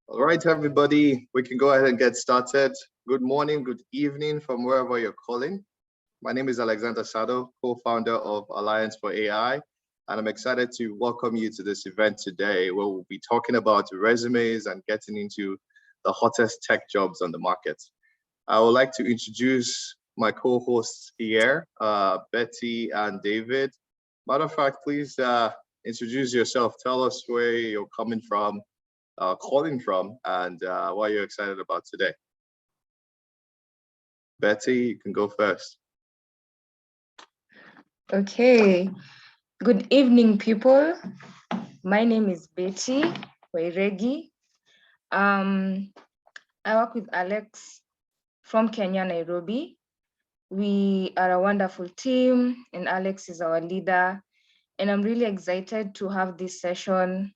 All right, everybody, we can go ahead and get started. Good morning, good evening from wherever you're calling. My name is Alexander Sado, co-founder of Alliance4ai, and I'm excited to welcome you to this event today where we'll be talking about resumes and getting into the hottest tech jobs on the market. I would like to introduce my co-hosts here, Betty and David. Matter of fact, please introduce yourself. Tell us where you're coming from, calling from, and what you're excited about today. Betty, you can go first. Okay, good evening, people. My name is Betty Wairegi. I work with Alex from Kenya, Nairobi. We are a wonderful team, and Alex is our leader. And I'm really excited to have this session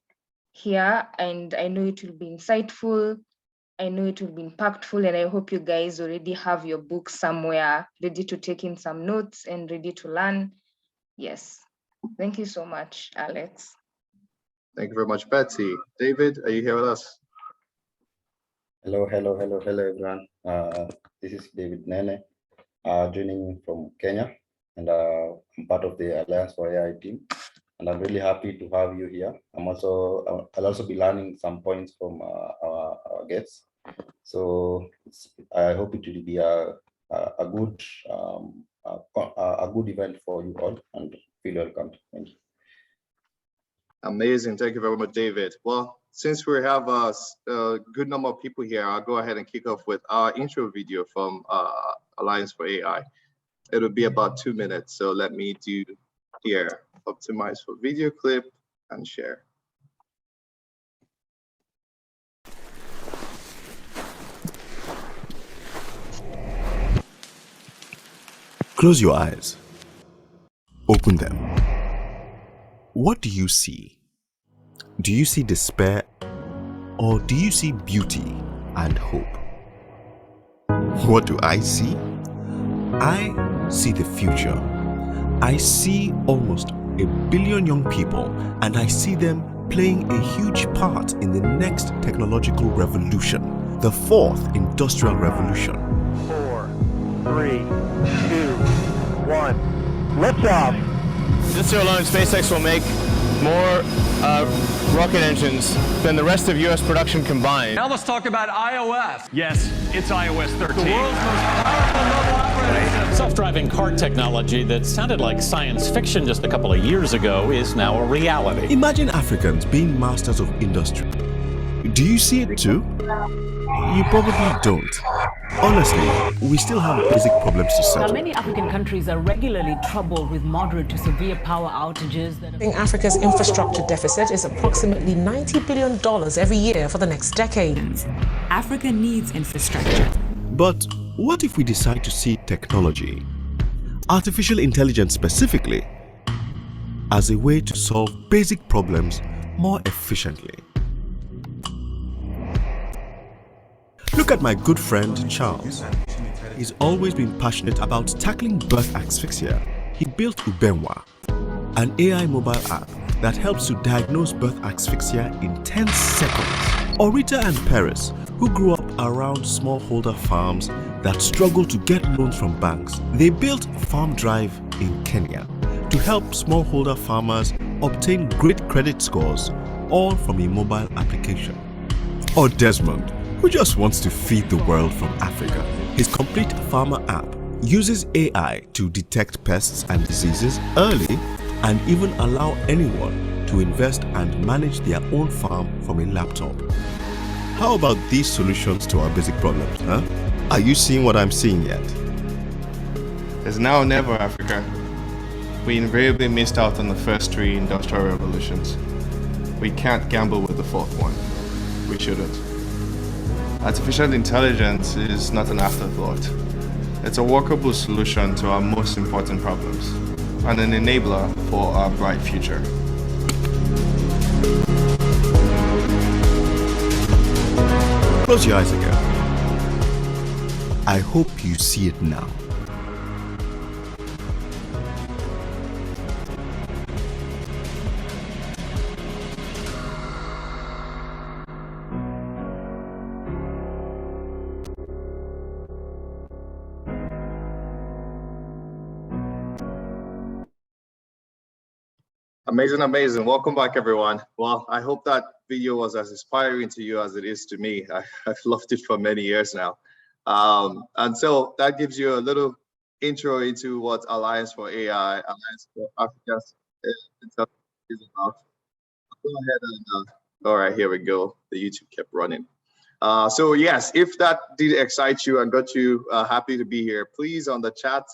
here, and I know it will be insightful. I know it will be impactful, and I hope you guys already have your book somewhere, ready to take in some notes and ready to learn. Yes, thank you so much, Alex. Thank you very much, Betty. David, are you here with us? Hello, everyone. This is David Nene, joining from Kenya, and I'm part of the Alliance4ai team. And I'm really happy to have you here. I'll also be learning some points from our guests. So I hope it will be a good event for you all, and feel welcome. Thank you. Amazing. Thank you very much, David. Well, since we have a good number of people here, I'll go ahead and kick off with our intro video from Alliance4ai. It'll be about 2 minutes. So let me do here, optimize for video clip and share. Close your eyes. Open them. What do you see? Do you see despair, or do you see beauty and hope? What do I see? I see the future. I see almost 1 billion young people, and I see them playing a huge part in the next technological revolution, the 4th industrial revolution. 4, 3, 2, 1. Liftoff. This year alone, SpaceX will make more rocket engines than the rest of U.S. production combined. Now let's talk about iOS. Yes, it's iOS 13. The world's most powerful mobile operating system. Self-driving car technology that sounded like science fiction just a couple of years ago is now a reality. Imagine Africans being masters of industry. Do you see it too? You probably don't. Honestly, we still have basic problems to solve. Now, many African countries are regularly troubled with moderate to severe power outages. I think Africa's infrastructure deficit is approximately $90 billion every year for the next decade. Africa needs infrastructure. But what if we decide to see technology, artificial intelligence specifically, as a way to solve basic problems more efficiently? Look at my good friend Charles. He's always been passionate about tackling birth asphyxia. He built Ubenwa, an AI mobile app that helps to diagnose birth asphyxia in 10 seconds. Or Rita and Paris, who grew up around smallholder farms that struggle to get loans from banks. They built Farm Drive in Kenya to help smallholder farmers obtain great credit scores, all from a mobile application. Or Desmond, who just wants to feed the world from Africa. His complete farmer app uses AI to detect pests and diseases early and even allow anyone to invest and manage their own farm from a laptop. How about these solutions to our basic problems, huh? Are you seeing what I'm seeing yet? There's now or never, Africa. We invariably missed out on the first 3 industrial revolutions. We can't gamble with the 4th one. We shouldn't. Artificial intelligence is not an afterthought. It's a workable solution to our most important problems, and an enabler for our bright future. Close your eyes again. I hope you see it now. Amazing, amazing. Welcome back, everyone. Well, I hope that video was as inspiring to you as it is to me. I've loved it for many years now. And so that gives you a little intro into what Alliance for AI, Alliance for Africa is about. Go ahead and, all right, here we go. The YouTube kept running. So yes, if that did excite you and got you happy to be here, please on the chat,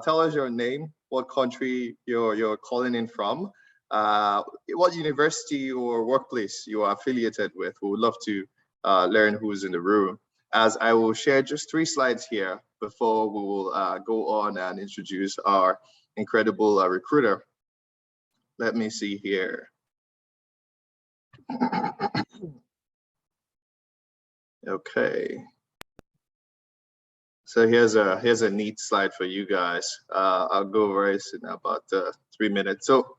tell us your name, what country you're calling in from, what university or workplace you are affiliated with. We would love to learn who's in the room, as I will share just 3 slides here before we will go on and introduce our incredible recruiter. Let me see here. Okay. So here's a neat slide for you guys. I'll go over it in about 3 minutes. So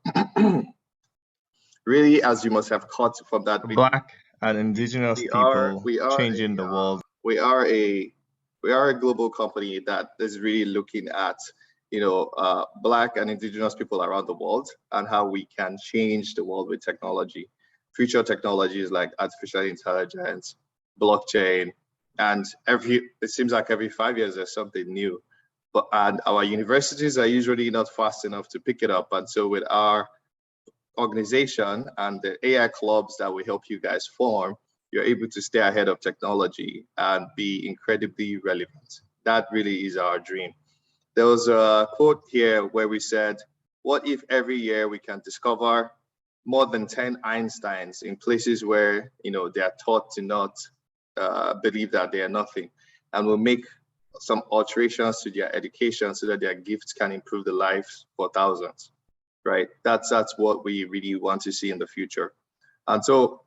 really, as you must have caught from that video, Black and indigenous people changing the world. We are a global company that is really looking at, you know, Black and indigenous people around the world and how we can change the world with technology. Future technologies like artificial intelligence, blockchain, and it seems like every 5 years there's something new. And our universities are usually not fast enough to pick it up. And so with our organization and the AI clubs that we help you guys form, you're able to stay ahead of technology and be incredibly relevant. That really is our dream. There was a quote here where we said, what if every year we can discover more than 10 Einsteins in places where, you know, they are taught to not believe that they are nothing, and we'll make some alterations to their education so that their gifts can improve the lives for thousands, right? That's what we really want to see in the future. And so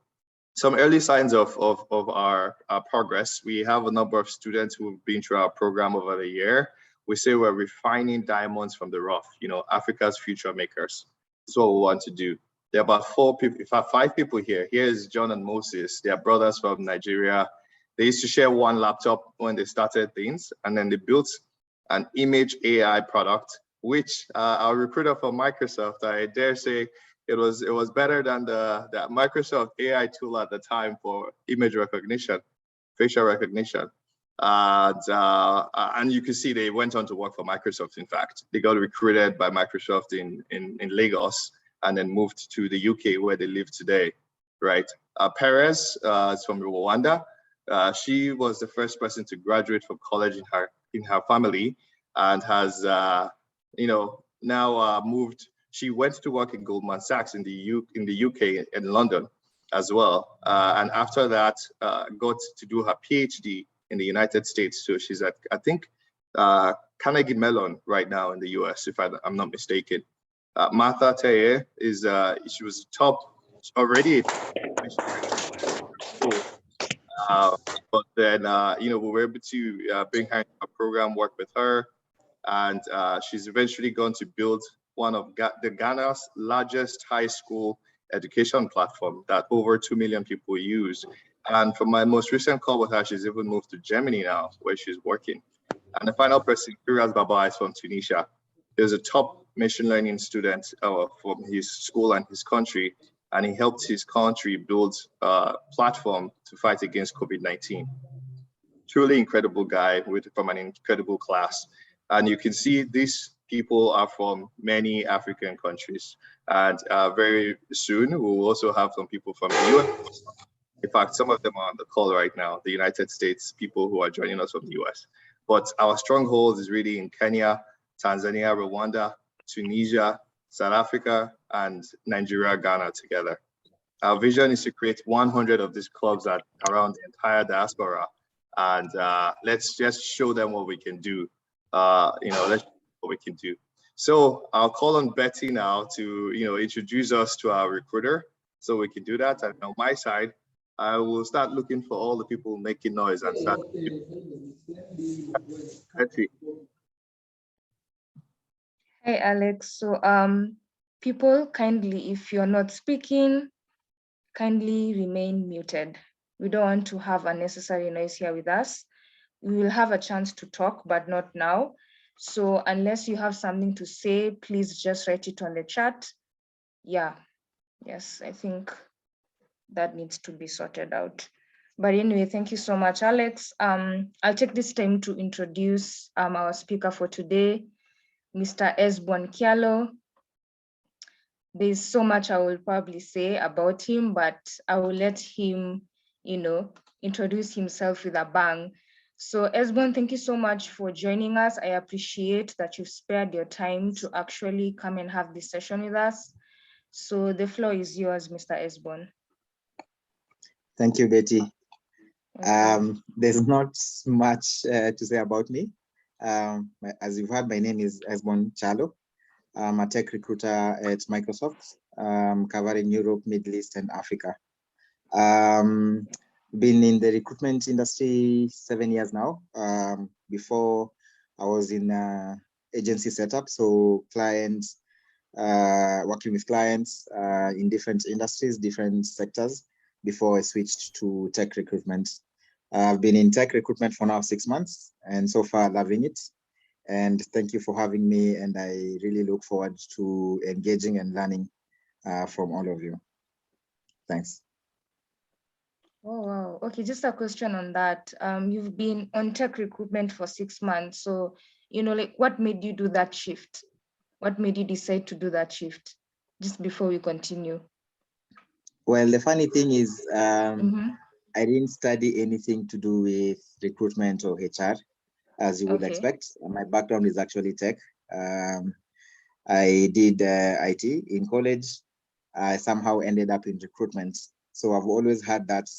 some early signs of our progress, we have a number of students who've been through our program over the year. We say we're refining diamonds from the rough, you know, Africa's future makers. That's what we want to do. There are about 4 people, in fact 5 people here. Here's John and Moses. They are brothers from Nigeria. They used to share one laptop when they started things, and then they built an image AI product, which our recruiter from Microsoft, I dare say, it was better than the Microsoft AI tool at the time for image recognition, facial recognition. And you can see they went on to work for Microsoft. In fact, they got recruited by Microsoft in Lagos, and then moved to the UK where they live today, right? Perez is from Rwanda. She was the first person to graduate from college in her family, and has, you know, now moved. She went to work in Goldman Sachs in the UK in London as well, and after that got to do her PhD in the United States. So she's at, I think, Carnegie Mellon right now in the US, if I'm not mistaken. Martha Teye is, she was top already. But then, you know, we were able to bring her into a program, work with her, and she's eventually going to build one of Ghana's largest high school education platform that over 2 million people use. And from my most recent call with her, she's even moved to Germany now, where she's working. And the final person, Firas Baba, is from Tunisia. He was a top machine learning student from his school and his country, and he helped his country build a platform to fight against COVID-19. Truly incredible guy from an incredible class. And you can see these people are from many African countries. And very soon, we will also have some people from the US. In fact, some of them are on the call right now, the United States, people who are joining us from the US. But our stronghold is really in Kenya, Tanzania, Rwanda, Tunisia, South Africa, and Nigeria, Ghana together. Our vision is to create 100 of these clubs around the entire diaspora. And let's just show them what we can do. You know, let's show what we can do. So I'll call on Betty now to, you know, introduce us to our recruiter so we can do that. And on my side, I will start looking for all the people making noise and start. Betty. Hi, Alex. So people, kindly, if you're not speaking, kindly remain muted. We don't want to have unnecessary noise here with us. We will have a chance to talk, but not now. So unless you have something to say, please just write it on the chat. yeah, yes, I think that needs to be sorted out. But anyway, thank you so much, Alex. I'll take this time to introduce our speaker for today, Mr. Esbon Kialo. There's so much I will probably say about him, but I will let him, introduce himself with a bang. So Esbon, thank you so much for joining us. I appreciate that you've spared your time to actually come and have this session with us. So the floor is yours, Mr. Esbon. Thank you, Betty. There's not much to say about me. As you've heard, my name is Esbon Chalo. I'm a tech recruiter at Microsoft, covering Europe, Middle East, and Africa. Been in the recruitment industry 7 years now. Before I was in agency setup, so clients, working with clients in different industries, different sectors, before I switched to tech recruitment. I've been in tech recruitment for now 6 months, and so far loving it. And thank you for having me, and I really look forward to engaging and learning from all of you. Thanks. Oh, wow. Okay, just a question on that. You've been on tech recruitment for 6 months. So, like what made you do that shift? What made you decide to do that shift? Just before we continue. Well, the funny thing is, I didn't study anything to do with recruitment or HR, as you would expect. My background is actually tech. I did IT in college. I somehow ended up in recruitment. So I've always had that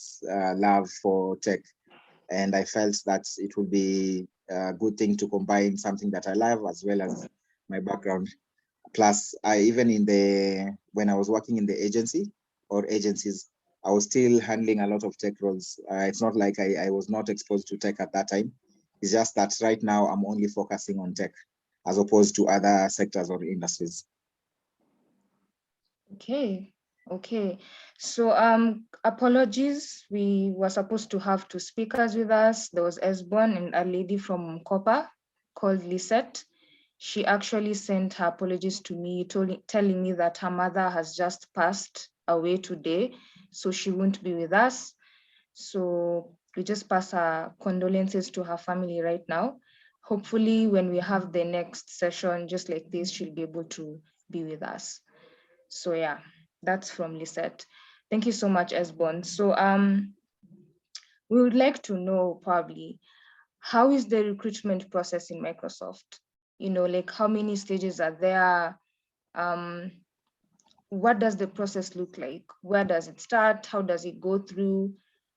love for tech. And I felt that it would be a good thing to combine something that I love as well as my background. Plus, when I was working in the agency or agencies, I was still handling a lot of tech roles. It's not like I was not exposed to tech at that time. It's just that right now I'm only focusing on tech as opposed to other sectors or industries. Okay. So apologies. We were supposed to have 2 speakers with us. There was Esbon and a lady from M-kopa called Lisette. She actually sent her apologies to me, telling me that her mother has just passed away today, so she won't be with us. So we just pass our condolences to her family right now. Hopefully when we have the next session, just like this, she'll be able to be with us. So yeah, that's from Lisette. Thank you so much, Esbon. So we would like to know probably, how is the recruitment process in Microsoft? Like how many stages are there? What does the process look like? Where does it start? How does it go through?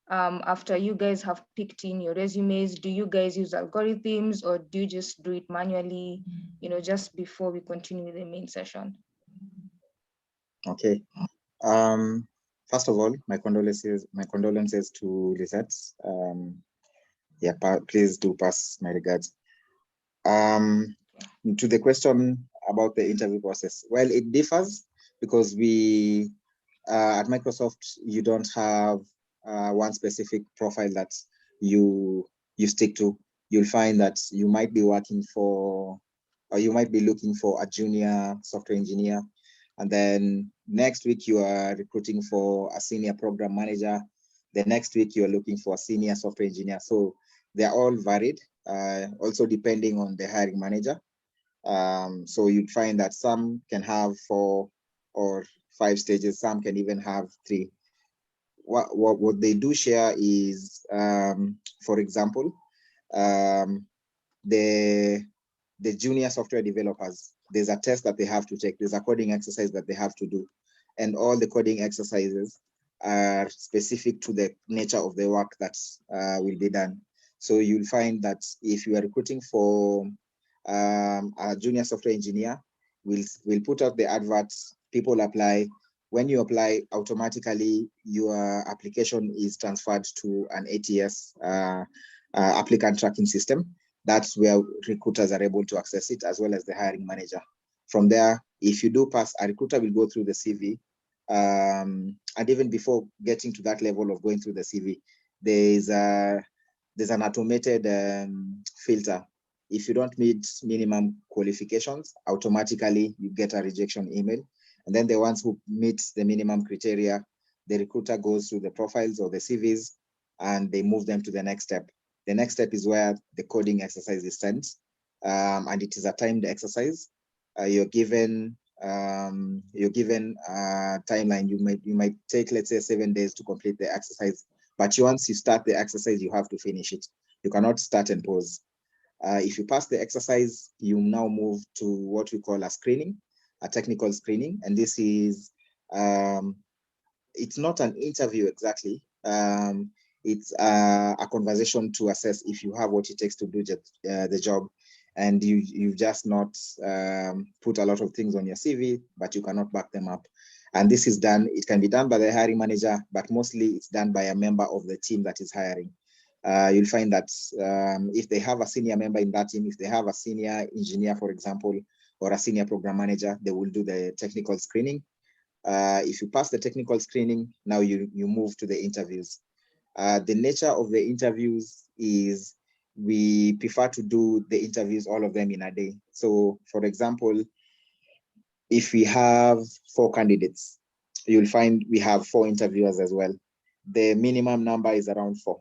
After you guys have picked in your resumes, do you guys use algorithms or do you just do it manually, just before we continue with the main session? Okay. First of all, my condolences to Lisette. Yeah, please do pass my regards. To the question about the interview process, well, it differs because we at Microsoft, you don't have one specific profile that you stick to. You'll find that you might be working for, or you might be looking for a junior software engineer, and then next week you are recruiting for a senior program manager. The next week you are looking for a senior software engineer. So they're all varied, also depending on the hiring manager. So you'd find that some can have 4 or 5 stages, some can even have 3. What they do share is, for example, the junior software developers, there's a test that they have to take, there's a coding exercise that they have to do, and all the coding exercises are specific to the nature of the work that will be done. So you'll find that if you are recruiting for a junior software engineer, we'll put out the adverts, people apply. When you apply, automatically your application is transferred to an ATS, applicant tracking system. That's where recruiters are able to access it, as well as the hiring manager. From there, if you do pass, a recruiter will go through the CV. And even before getting to that level of going through the CV, there's an automated filter. If you don't meet minimum qualifications, automatically you get a rejection email. And then the ones who meet the minimum criteria, the recruiter goes through the profiles or the CVs and they move them to the next step. The next step is where the coding exercise is sent, and it is a timed exercise. You're given timeline. You might take, let's say, 7 days to complete the exercise. But once you start the exercise, you have to finish it. You cannot start and pause. If you pass the exercise, you now move to what we call a screening, a technical screening, and this is it's not an interview exactly. It's a conversation to assess if you have what it takes to do the job, and you've just not put a lot of things on your CV, but you cannot back them up. And this is done, it can be done by the hiring manager, but mostly it's done by a member of the team that is hiring. You'll find that if they have a senior member in that team, if they have a senior engineer, for example, or a senior program manager, they will do the technical screening. If you pass the technical screening, now you move to the interviews. The nature of the interviews is we prefer to do the interviews, all of them in a day. So for example, if we have 4 candidates, you'll find we have 4 interviewers as well. The minimum number is around 4.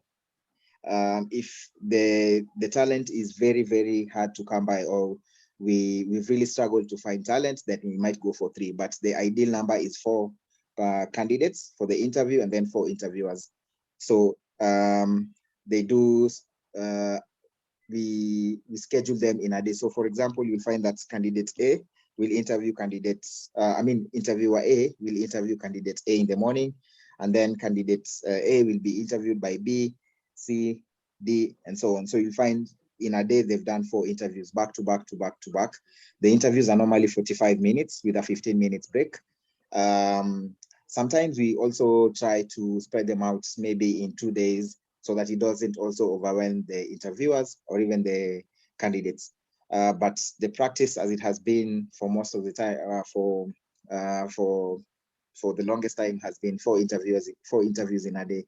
If the talent is very, very hard to come by, or we've really struggled to find talent, then we might go for 3, but the ideal number is 4 candidates for the interview and then 4 interviewers. So they do, we schedule them in a day. So for example, you'll find that candidate A will interview interviewer A will interview candidate A in the morning, and then candidate A will be interviewed by B, C, D, and so on. So you'll find in a day they've done 4 interviews back to back to back to back. The interviews are normally 45 minutes with a 15 minutes break. Sometimes we also try to spread them out maybe in 2 days so that it doesn't also overwhelm the interviewers or even the candidates. But the practice, as it has been for most of the time, for the longest time, has been 4 interviews in a day.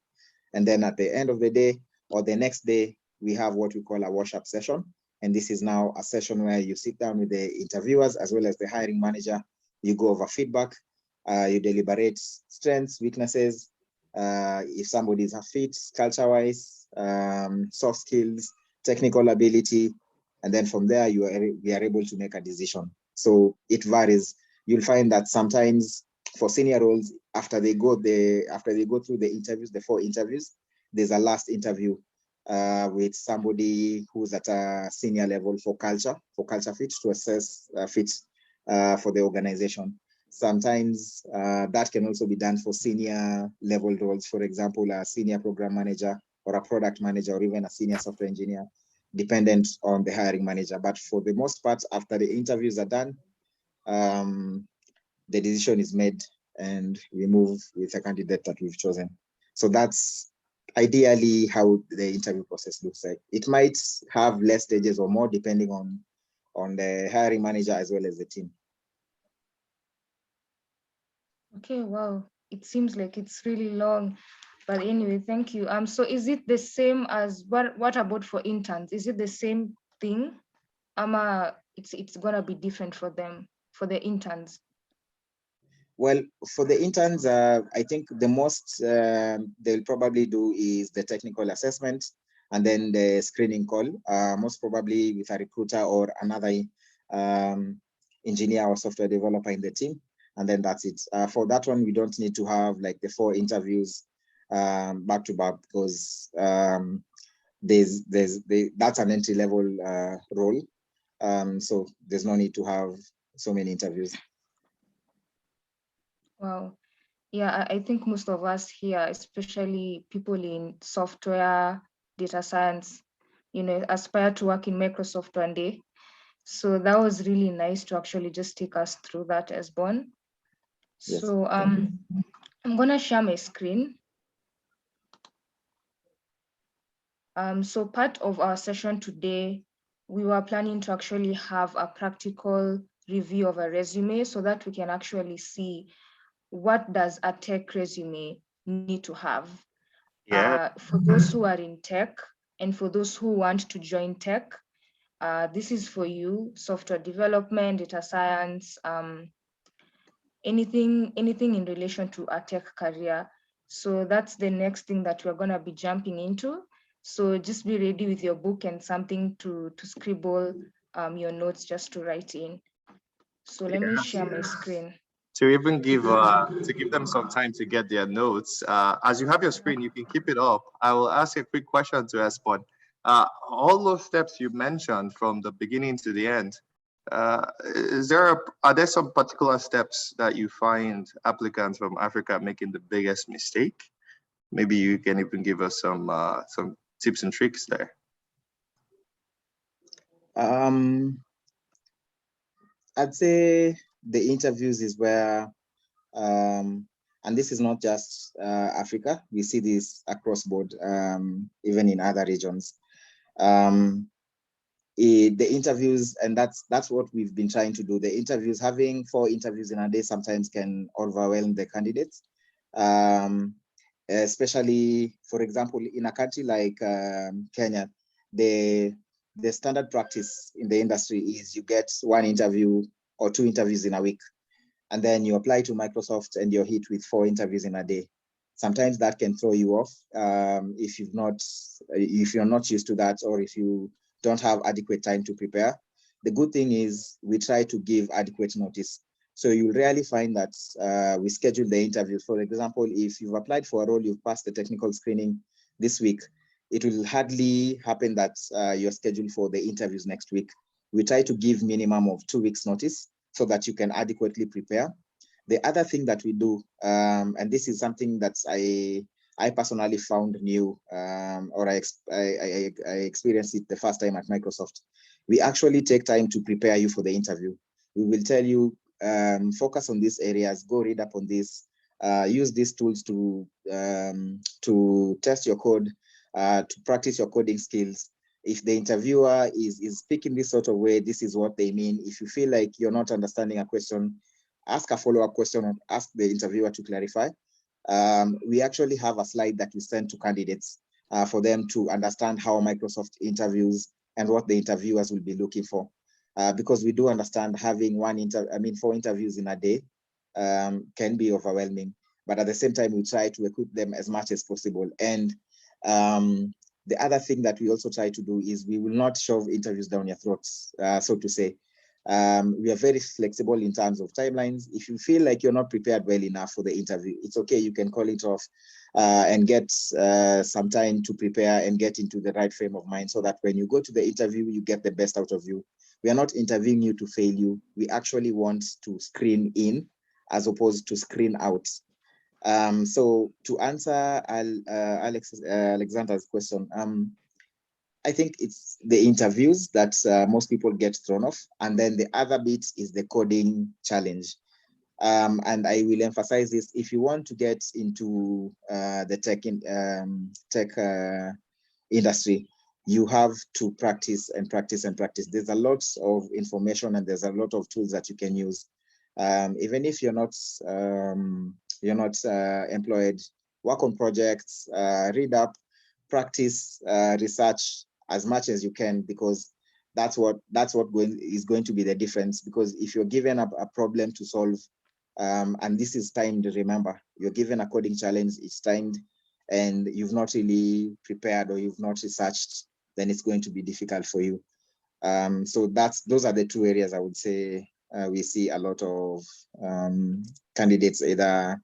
And then at the end of the day or the next day, we have what we call a wash-up session. And this is now a session where you sit down with the interviewers as well as the hiring manager. You go over feedback, you deliberate strengths, weaknesses, if somebody is a fit, culture-wise, soft skills, technical ability, and then from there we are able to make a decision. So it varies. You'll find that sometimes for senior roles, after they go through the interviews, the 4 interviews, there's a last interview with somebody who's at a senior level for culture fit, to assess fit for the organization. Sometimes that can also be done for senior level roles, for example, a senior program manager or a product manager or even a senior software engineer, dependent on the hiring manager. But for the most part, after the interviews are done, the decision is made and we move with a candidate that we've chosen. So that's ideally how the interview process looks like. It might have less stages or more depending on the hiring manager as well as the team. Okay, wow. It seems like it's really long, but anyway, thank you. So is it the same as what about for interns? Is it the same thing? It's gonna be different for them, for the interns? Well, for the interns, I think the most they'll probably do is the technical assessment and then the screening call, most probably with a recruiter or another engineer or software developer in the team. And then that's it. For that one, we don't need to have like the 4 interviews back to back, because that's an entry level role. So there's no need to have so many interviews. Wow. Yeah, I think most of us here, especially people in software, data science, aspire to work in Microsoft one day. So that was really nice to actually just take us through that, Esbon. Yes. So I'm gonna share my screen. So part of our session today, we were planning to actually have a practical review of a resume so that we can actually see what does a tech resume need to have. For those who are in tech and for those who want to join tech, this is for you: software development, data science, anything in relation to a tech career. So that's the next thing that we're gonna be jumping into. So just be ready with your book and something to scribble your notes just to write in. So let me share my screen. To even give them some time to get their notes. As you have your screen, you can keep it up. I will ask a quick question to Espon. All those steps you mentioned from the beginning to the end, are there some particular steps that you find applicants from Africa making the biggest mistake? Maybe you can even give us some tips and tricks there. I'd say the interviews is where, and this is not just Africa, we see this across board, even in other regions. The interviews, and that's what we've been trying to do. The interviews, having 4 interviews in a day sometimes can overwhelm the candidates. Especially, for example, in a country like Kenya, the standard practice in the industry is you get 1 interview or 2 interviews in a week, and then you apply to Microsoft and you're hit with 4 interviews in a day. Sometimes that can throw you off if you're not used to that, or if you don't have adequate time to prepare. The good thing is we try to give adequate notice. So you'll rarely find that we schedule the interviews. For example, if you've applied for a role, you've passed the technical screening this week, it will hardly happen that you're scheduled for the interviews next week. We try to give minimum of 2 weeks notice so that you can adequately prepare. The other thing that we do, and this is something that I personally found new, or I experienced it the first time at Microsoft. We actually take time to prepare you for the interview. We will tell you, focus on these areas, go read up on this, use these tools to test your code, to practice your coding skills. If the interviewer is speaking this sort of way, this is what they mean. If you feel like you're not understanding a question, ask a follow-up question or ask the interviewer to clarify. We actually have a slide that we send to candidates for them to understand how Microsoft interviews and what the interviewers will be looking for. Because we do understand having 4 interviews in a day can be overwhelming, but at the same time, we try to equip them as much as possible. And the other thing that we also try to do is we will not shove interviews down your throats, so to say. We are very flexible in terms of timelines. If you feel like you're not prepared well enough for the interview, it's okay, you can call it off and get some time to prepare and get into the right frame of mind so that when you go to the interview, you get the best out of you. We are not interviewing you to fail you. We actually want to screen in as opposed to screen out. So to answer Alexander's question, I think it's the interviews that most people get thrown off. And then the other bit is the coding challenge. And I will emphasize this, if you want to get into the tech industry, you have to practice and practice and practice. There's a lot of information and there's a lot of tools that you can use. Even if you're not employed, work on projects, read up, practice, research as much as you can, because that's what is going to be the difference. Because if you're given a problem to solve, and this is timed, remember, you're given a coding challenge, it's timed, and you've not really prepared or you've not researched, then it's going to be difficult for you. So those are the 2 areas I would say we see a lot of candidates either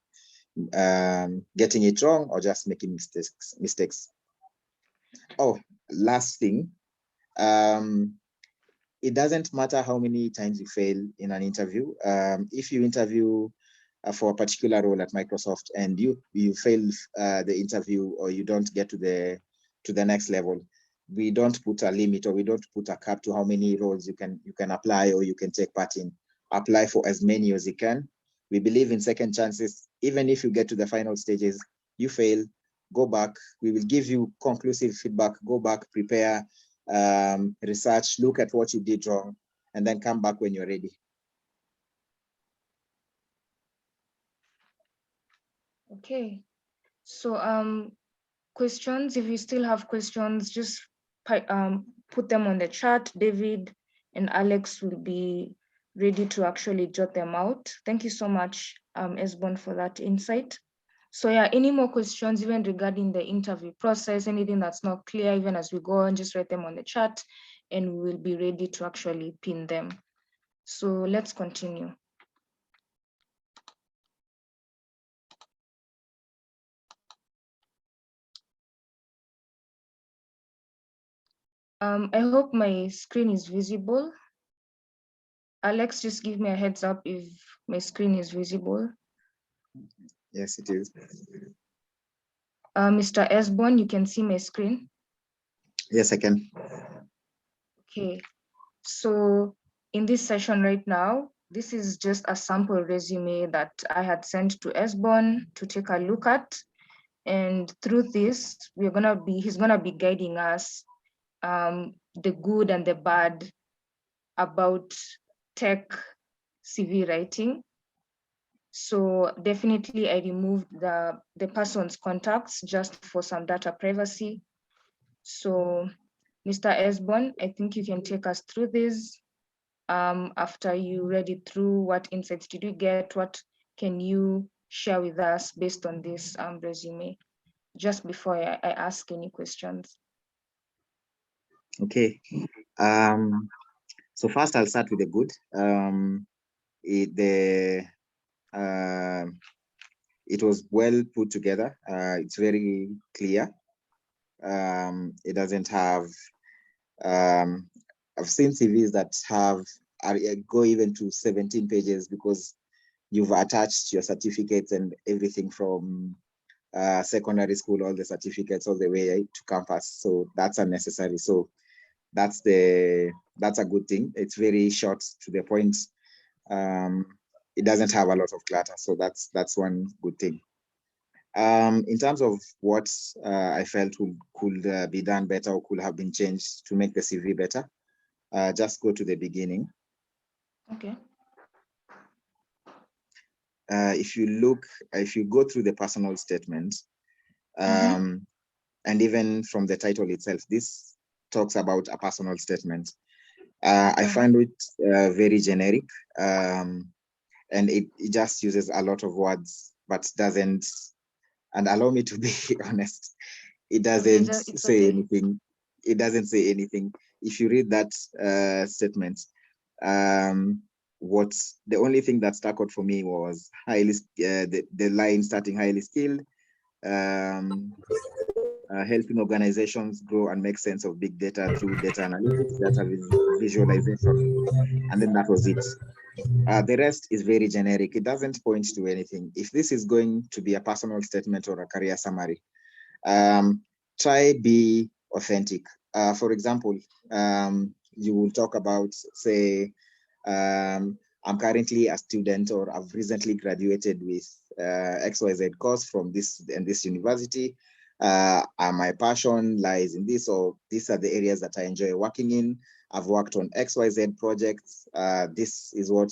getting it wrong or just making mistakes. Oh, last thing, it doesn't matter how many times you fail in an interview. If you interview for a particular role at Microsoft and you fail the interview or you don't get to the next level, we don't put a limit or we don't put a cap to how many roles you can apply or you can take part in. Apply for as many as you can. We believe in second chances. Even if you get to the final stages, you fail, go back. We will give you conclusive feedback. Go back, prepare, research, look at what you did wrong, and then come back when you're ready. Okay. So questions, if you still have questions, just put them on the chat. David and Alex will be ready to actually jot them out. Thank you so much, Esbon, for that insight. So yeah, any more questions even regarding the interview process, anything that's not clear, even as we go on, just write them on the chat and we will be ready to actually pin them. So let's continue. I hope my screen is visible. Alex, just give me a heads up if my screen is visible. Yes, it is. Mr. Esbon, you can see my screen? Yes, I can. Okay, so in this session right now, this is just a sample resume that I had sent to Esbon to take a look at. And through this, he's gonna be guiding us the good and the bad about tech CV writing. So definitely I removed the person's contacts just for some data privacy. So Mr. Esbon, I think you can take us through this. After you read it through, what insights did you get? What can you share with us based on this resume? Just before I ask any questions. Okay. So first I'll start with the good. It was well put together. It's very clear. It doesn't have, I've seen CVs that go even to 17 pages because you've attached your certificates and everything from secondary school, all the certificates all the way to campus. So that's unnecessary. So that's a good thing. It's very short to the point. It doesn't have a lot of clutter. So that's one good thing. In terms of what I felt could be done better or could have been changed to make the CV better, just go to the beginning. Okay. If you go through the personal statement, and even from the title itself, this talks about a personal statement. I find it very generic, and it just uses a lot of words, but doesn't, and allow me to be honest, it doesn't say anything. It doesn't say anything. If you read that statement, the only thing that stuck out for me was the line starting highly skilled, helping organizations grow and make sense of big data through data analytics, data visualization, and then that was it. The rest is very generic. It doesn't point to anything. If this is going to be a personal statement or a career summary, try be authentic. For example, you will talk about, say, I'm currently a student, or I've recently graduated with XYZ course from this and this university. My passion lies in this, or these are the areas that I enjoy working in. I've worked on XYZ projects. This is what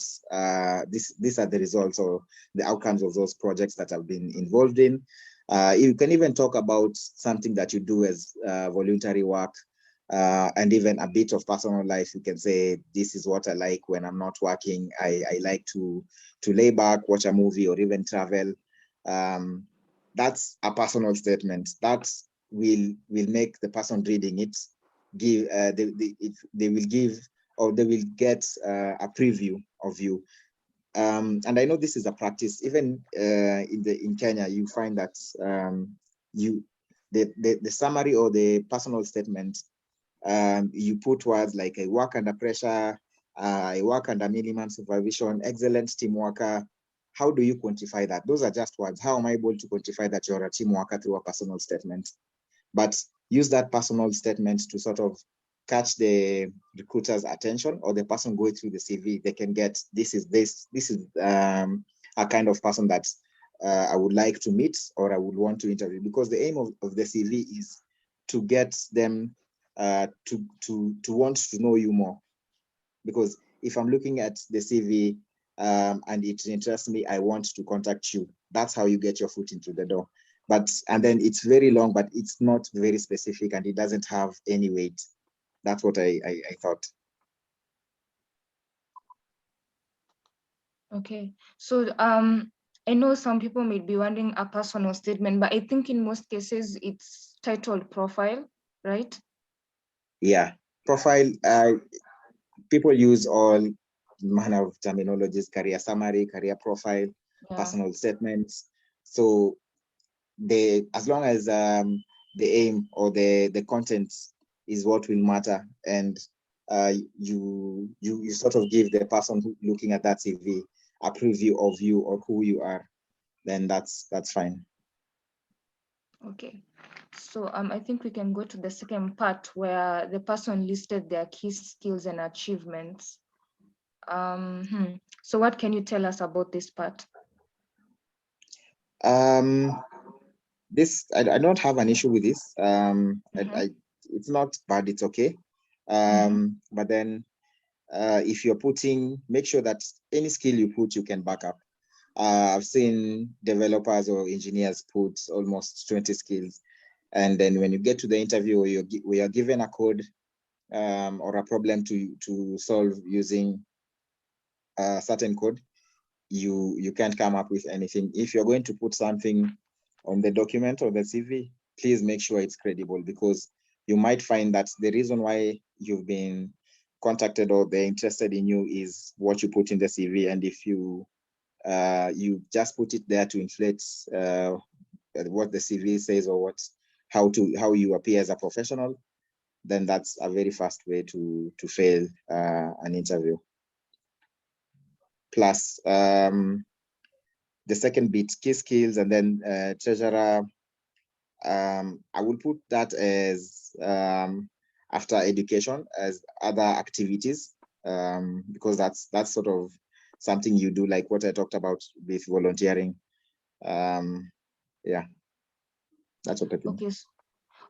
these are the results or the outcomes of those projects that I've been involved in. You can even talk about something that you do as voluntary work, and even a bit of personal life. You can say, this is what I like when I'm not working. I like to lay back, watch a movie, or even travel. That's a personal statement that will make the person reading it they will get a preview of you. And I know this is a practice. Even in Kenya, you find that the summary or the personal statement, you put words like, I work under pressure, I work under minimum supervision, excellent team worker. How do you quantify that? Those are just words. How am I able to quantify that you're a team worker through a personal statement? But use that personal statement to sort of catch the recruiter's attention, or the person going through the CV. They can get, this is a kind of person that I would like to meet, or I would want to interview, because the aim of the CV is to get them to want to know you more. Because if I'm looking at the CV and it interests me, I want to contact you. That's how you get your foot into the door. And then it's very long, but it's not very specific, and it doesn't have any weight. That's what I thought. Okay, so I know some people may be wondering a personal statement, but I think in most cases it's titled profile, right? Yeah, profile. People use all manner of terminologies: career summary, career profile, personal statements. So as long as the aim or the content is what will matter, and you sort of give the person looking at that CV a preview of you or who you are, then that's fine. Okay, so I think we can go to the second part where the person listed their key skills and achievements. So what can you tell us about this part? This I don't have an issue with this. It's not bad, it's okay. But then if you're putting, make sure that any skill you put, you can back up. I've seen developers or engineers put almost 20 skills, and then when you get to the interview, we are given a code or a problem to solve using a certain code, you can't come up with anything. If you're going to put something on the document or the CV, please make sure it's credible, because you might find that the reason why you've been contacted or they're interested in you is what you put in the CV. And if you just put it there to inflate what the CV says or how you appear as a professional, then that's a very fast way to fail an interview. Plus, the second bit, key skills, and then treasurer. I will put that as after education, as other activities, because that's sort of something you do, like what I talked about with volunteering. Yeah, that's what I think.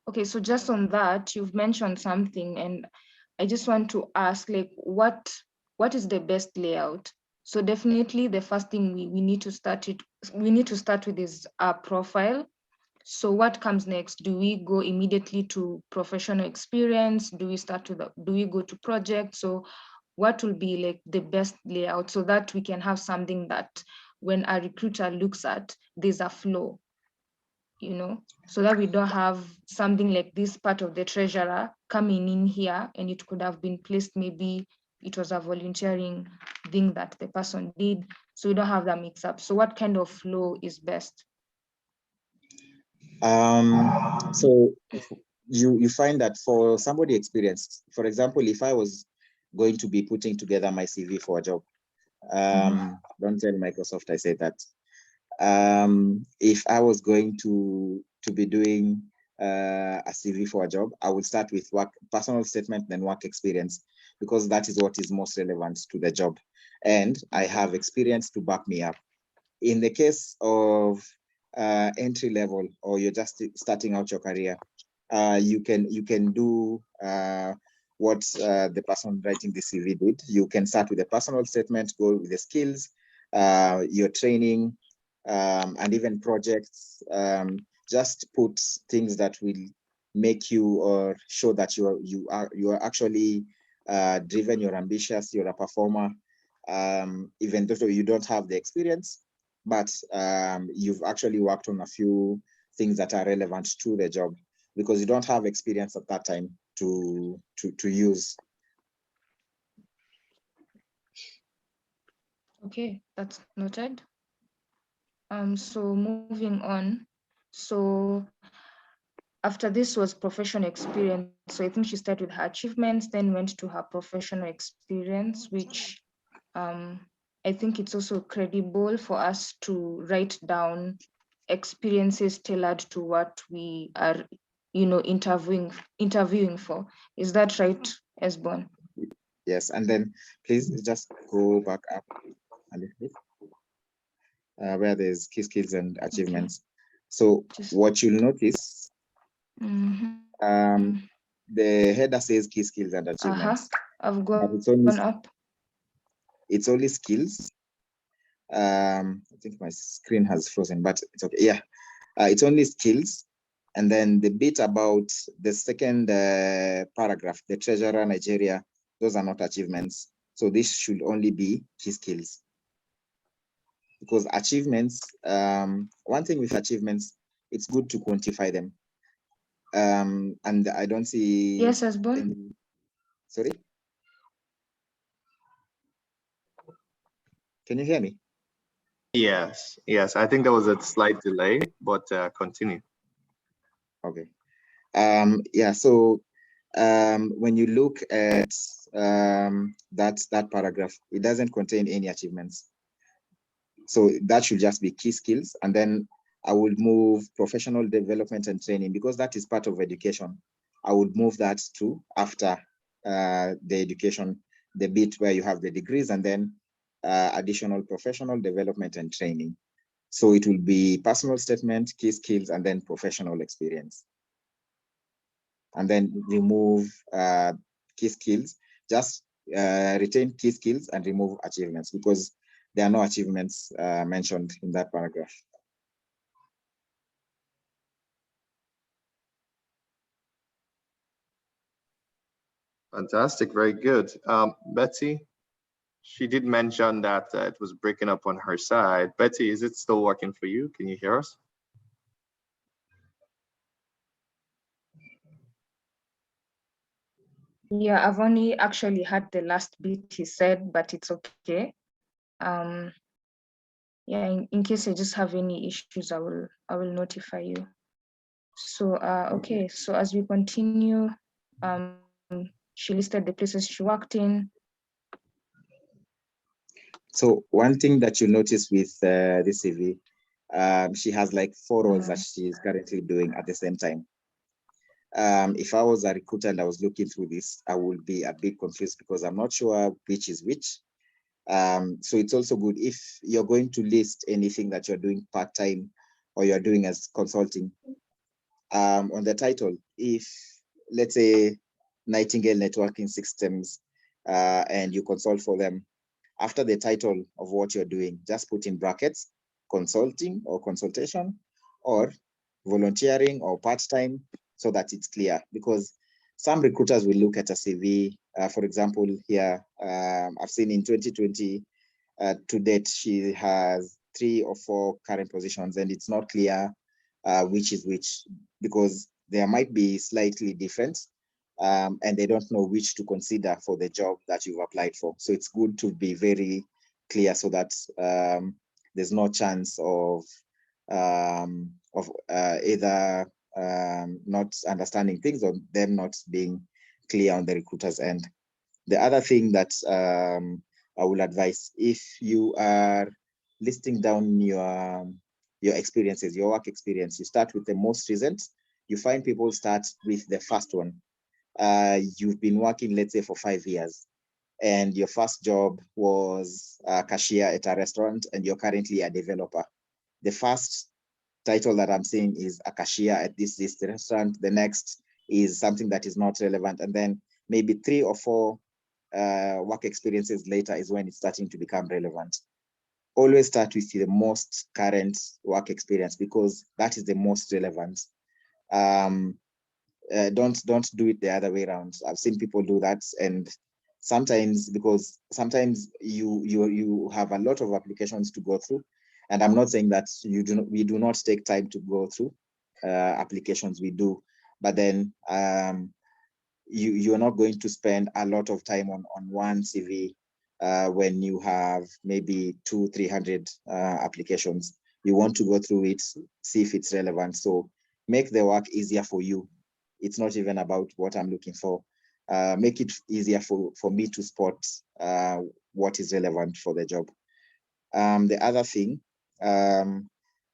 Okay, so just on that, you've mentioned something, and I just want to ask, like, what is the best layout? So definitely the first thing we need to start with is our profile. So what comes next? Do we go immediately to professional experience? Do we go to projects? So what will be like the best layout so that we can have something that when a recruiter looks at, there's a flow, so that we don't have something like this part of the treasurer coming in here and it could have been placed, maybe it was a volunteering thing that the person did. So we don't have that mix up. So what kind of flow is best? So you find that for somebody experienced, for example, if I was going to be putting together my CV for a job, don't tell Microsoft I said that. If I was going to be doing a CV for a job, I would start with personal statement, then work experience, because that is what is most relevant to the job. And I have experience to back me up. In the case of entry level, or you're just starting out your career, you can do what the person writing the CV did. You can start with a personal statement, go with the skills, your training, and even projects. Just put things that will make you or show that you are actually driven, you're ambitious, you're a performer, even though you don't have the experience, but you've actually worked on a few things that are relevant to the job, because you don't have experience at that time to use. Okay, that's noted. So moving on. So after this was professional experience. So I think she started with her achievements, then went to her professional experience, which I think it's also credible for us to write down experiences tailored to what we are, interviewing for. Is that right, Esbon? Yes, and then please just go back up a little bit, where there's key skills and achievements. Okay. So what you'll notice, the header says key skills and achievements. I've gone up. It's only skills. I think my screen has frozen, but it's okay. Yeah, it's only skills. And then the bit about the second paragraph, the treasurer Nigeria, those are not achievements. So this should only be key skills. because achievements, one thing with achievements, it's good to quantify them. And I don't see. Yes, husband. Sorry. Can you hear me? Yes, yes. I think there was a slight delay, but continue. Okay. Yeah. So when you look at that paragraph, it doesn't contain any achievements. So that should just be key skills, and then I would move professional development and training, because that is part of education. I would move that to after the education, the bit where you have the degrees, and then additional professional development and training. So it will be personal statement, key skills, and then professional experience. And then remove key skills, just retain key skills and remove achievements, because there are no achievements mentioned in that paragraph. Fantastic, very good. Betty, she did mention that it was breaking up on her side. Betty, is it still working for you? Can you hear us? Yeah, I've only actually had the last bit he said, but it's okay. Yeah, in case I just have any issues, I will notify you. So okay, so as we continue, she listed the places she worked in. So one thing that you notice with this CV, she has like 4 roles that she is currently doing at the same time. If I was a recruiter and I was looking through this, I would be a bit confused, because I'm not sure which is which. So it's also good if you're going to list anything that you're doing part-time or you're doing as consulting. On the title, if let's say Nightingale Networking Systems, and you consult for them, after the title of what you're doing, just put in brackets, consulting or consultation, or volunteering or part-time, so that it's clear. Because some recruiters will look at a CV, for example, here, I've seen in 2020, to date, she has 3 or 4 current positions, and it's not clear which is which, because there might be slightly different, and they don't know which to consider for the job that you've applied for. So it's good to be very clear, so that there's no chance of either not understanding things or them not being clear on the recruiter's end. The other thing that I will advise, if you are listing down your experiences, your work experience, you start with the most recent. You find people start with the first one. You've been working, let's say, for 5 years, and your first job was a cashier at a restaurant, and you're currently a developer. The first title that I'm seeing is a cashier at this restaurant. The next is something that is not relevant, and then maybe 3 or 4 work experiences later is when it's starting to become relevant. Always start with the most current work experience, because that is the most relevant. Don't do it the other way around. I've seen people do that, and sometimes, because sometimes you have a lot of applications to go through, and I'm not saying that we do not take time to go through applications, we do, but then you're not going to spend a lot of time on one CV when you have maybe 200-300 applications. You want to go through it, see if it's relevant. So make the work easier for you. It's not even about what I'm looking for. Make it easier for me to spot what is relevant for the job. The other thing,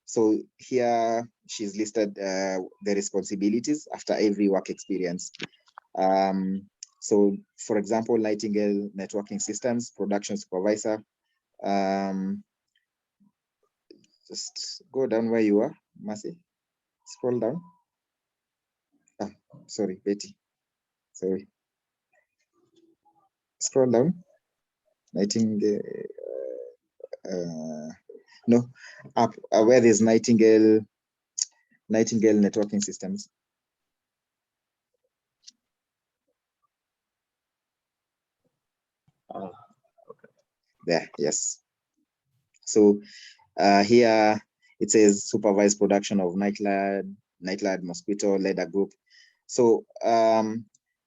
so here she's listed the responsibilities after every work experience. So for example, Nightingale Networking Systems, production supervisor. Just go down where you are, Mercy. Scroll down. Sorry, Betty. Sorry. Scroll down. Nightingale. No, up where there's Nightingale Networking Systems. Okay. There, yes. So Here it says supervised production of nightlight, mosquito, leather group. So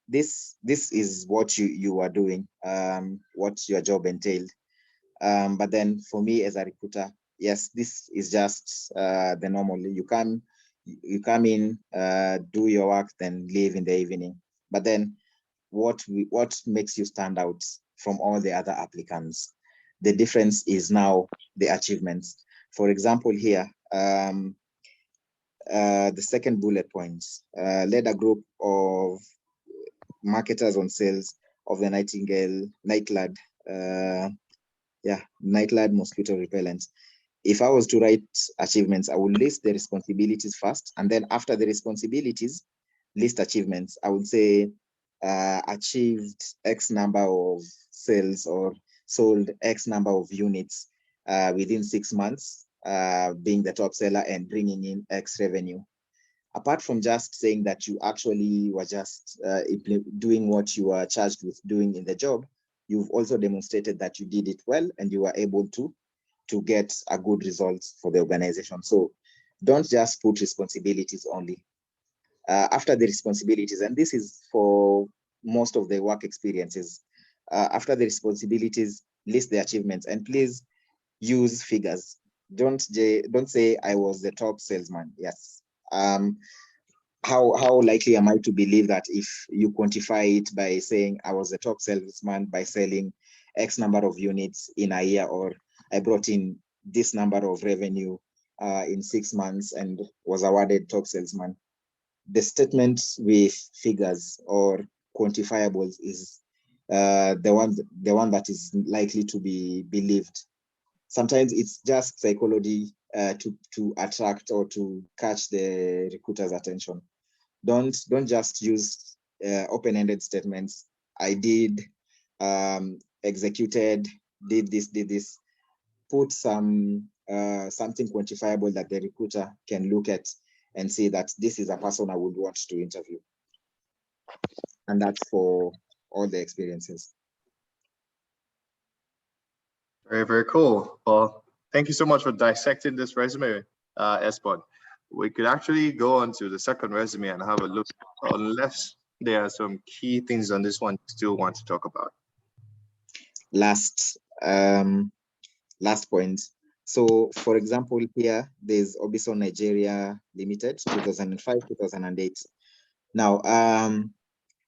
this is what you are doing, what your job entailed. But then for me as a recruiter, yes, this is just the normal. You come in, do your work, then leave in the evening. But then what makes you stand out from all the other applicants? The difference is now the achievements. For example, here, the second bullet point, led a group of marketers on sales of the Nightlad mosquito repellent. If I was to write achievements, I would list the responsibilities first, and then after the responsibilities, list achievements. I would say achieved X number of sales or sold X number of units within 6 months, being the top seller and bringing in X revenue. Apart from just saying that you actually were just doing what you are charged with doing in the job, you've also demonstrated that you did it well and you were able to get a good result for the organization. So don't just put responsibilities only. After the responsibilities, and this is for most of the work experiences, after the responsibilities, list the achievements, and please use figures. Don't say I was the top salesman. Yes. How likely am I to believe that if you quantify it by saying I was the top salesman by selling X number of units in a year, or I brought in this number of revenue in 6 months and was awarded top salesman? The statement with figures or quantifiables is the one that is likely to be believed. Sometimes it's just psychology to attract or to catch the recruiter's attention. Don't just use open-ended statements. I did, executed, did this. Put something quantifiable that the recruiter can look at and see that this is a person I would want to interview. And that's for all the experiences. Very, very cool. Well, thank you so much for dissecting this resume, Esbon. We could actually go on to the second resume and have a look, unless there are some key things on this one you still want to talk about. Last point. So, for example, here there's Obison Nigeria Limited, 2005-2008. Now,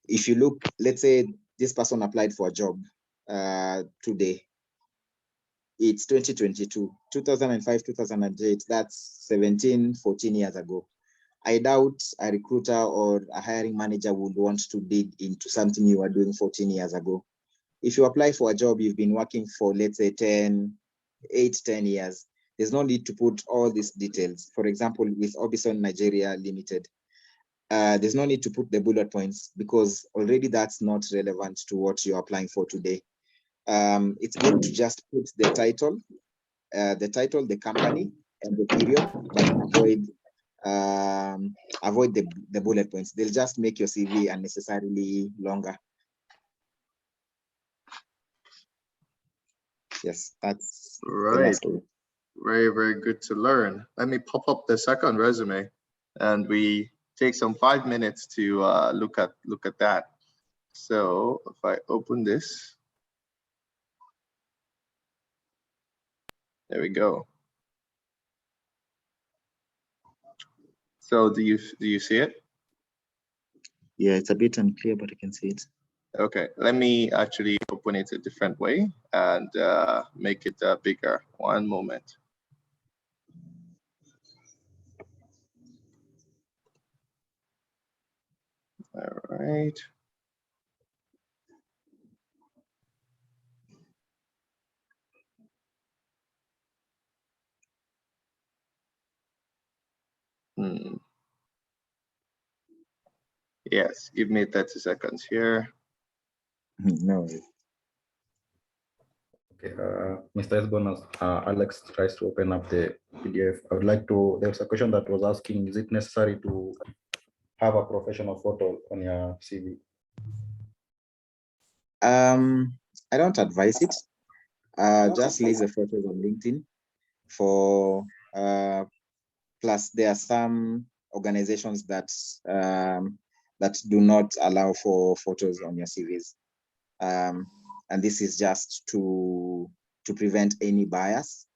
if you look, let's say this person applied for a job today. It's 2022, 2005-2008. That's 14 years ago. I doubt a recruiter or a hiring manager would want to dig into something you were doing 14 years ago. If you apply for a job you've been working for, let's say 10 years, there's no need to put all these details. For example, with Obison Nigeria Limited, there's no need to put the bullet points because already that's not relevant to what you're applying for today. It's good to just put the title, the company, and the period, but avoid the bullet points. They'll just make your CV unnecessarily longer. Yes, that's right. Very, very good to learn. Let me pop up the second resume, and we take some 5 minutes to look at that. So if I open this, there we go. So do you see it? Yeah, it's a bit unclear, but I can see it. Okay, let me actually open it a different way and make it bigger. One moment. All right. Yes, give me 30 seconds here. No. Okay, Mr. Esbon, Alex tries to open up the PDF. I would like to, there's a question that was asking, is it necessary to have a professional photo on your CV? I don't advise it. Just leave the photos on LinkedIn. for plus there are some organizations that that do not allow for photos on your CVs, and this is just to prevent any bias,